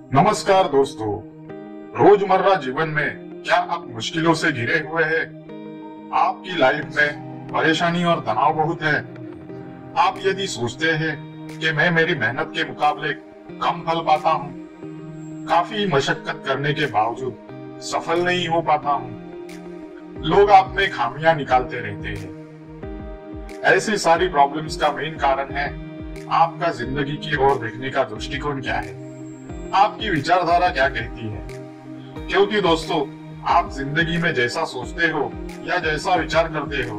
नमस्कार दोस्तों। रोजमर्रा जीवन में क्या आप मुश्किलों से घिरे हुए हैं? आपकी लाइफ में परेशानी और तनाव बहुत है। आप यदि सोचते हैं कि मैं मेरी मेहनत के मुकाबले कम फल पाता हूँ, काफी मशक्कत करने के बावजूद सफल नहीं हो पाता हूँ, लोग आप में खामियां निकालते रहते हैं, ऐसी सारी प्रॉब्लम्स का मेन कारण है आपका जिंदगी की ओर देखने का दृष्टिकोण क्या है, आपकी विचारधारा क्या कहती है। क्योंकि दोस्तों, आप जिंदगी में जैसा सोचते हो या जैसा विचार करते हो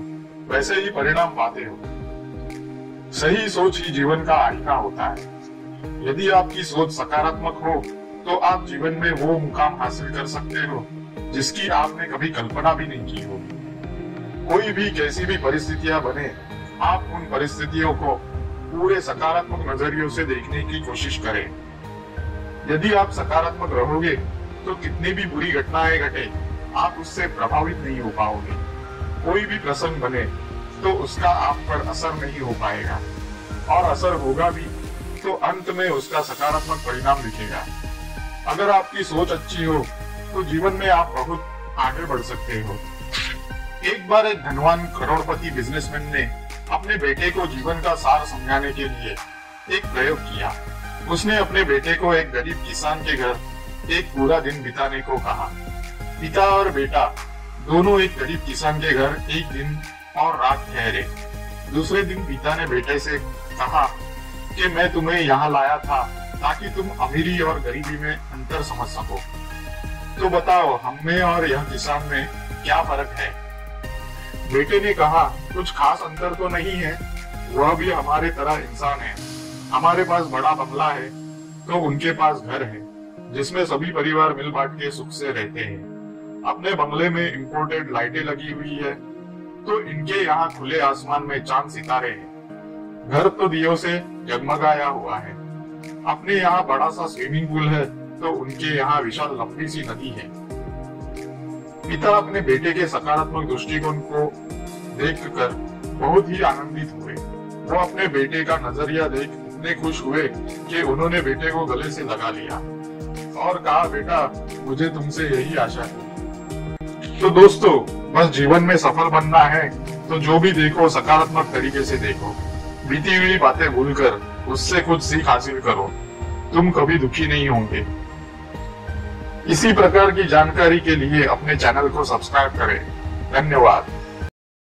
वैसे ही परिणाम पाते हो। सही सोच ही जीवन का आईना होता है। यदि आपकी सोच सकारात्मक हो तो आप जीवन में वो मुकाम हासिल कर सकते हो जिसकी आपने कभी कल्पना भी नहीं की होगी। कोई भी कैसी भी परिस्थितियां बने, आप उन परिस्थितियों को पूरे सकारात्मक नजरियों से देखने की कोशिश करें। यदि आप सकारात्मक रहोगे तो कितनी भी बुरी घटनाएं घटे, आप उससे प्रभावित नहीं हो पाओगे। कोई भी प्रसंग बने तो उसका आप पर असर नहीं हो पाएगा, और असर होगा भी तो अंत में उसका सकारात्मक परिणाम दिखेगा। अगर आपकी सोच अच्छी हो तो जीवन में आप बहुत आगे बढ़ सकते हो। एक बार एक धनवान करोड़पति बिजनेसमैन ने अपने बेटे को जीवन का सार समझाने के लिए एक प्रयोग किया। उसने अपने बेटे को एक गरीब किसान के घर एक पूरा दिन बिताने को कहा। पिता और बेटा दोनों एक गरीब किसान के घर एक दिन और रात ठहरे। दूसरे दिन पिता ने बेटे से कहा कि मैं तुम्हें यहाँ लाया था ताकि तुम अमीरी और गरीबी में अंतर समझ सको। तो बताओ, हम में और यह किसान में क्या फर्क है? बेटे ने कहा, कुछ खास अंतर तो नहीं है, वह भी हमारे तरह इंसान है। हमारे पास बड़ा बंगला है तो उनके पास घर है जिसमें सभी परिवार मिल बांट के सुख से रहते हैं। अपने बंगले में इंपोर्टेड लाइटें लगी हुई है तो इनके यहाँ खुले आसमान में चांद सितारे हैं। घर तो दियों से जगमगाया हुआ है। अपने यहाँ बड़ा सा स्विमिंग पूल है तो उनके यहाँ विशाल लंबी सी नदी है। पिता अपने बेटे के सकारात्मक दृष्टिकोण को देखकर बहुत ही आनंदित हुए। वो अपने बेटे का नजरिया देख इतने खुश हुए कि उन्होंने बेटे को गले से लगा लिया और कहा, बेटा, मुझे तुमसे यही आशा थी। तो दोस्तों, बस जीवन में सफल बनना है तो जो भी देखो सकारात्मक तरीके से देखो। बीती हुई बातें भूलकर उससे कुछ सीख हासिल करो, तुम कभी दुखी नहीं होंगे। इसी प्रकार की जानकारी के लिए अपने चैनल को सब्सक्राइब करें। धन्यवाद।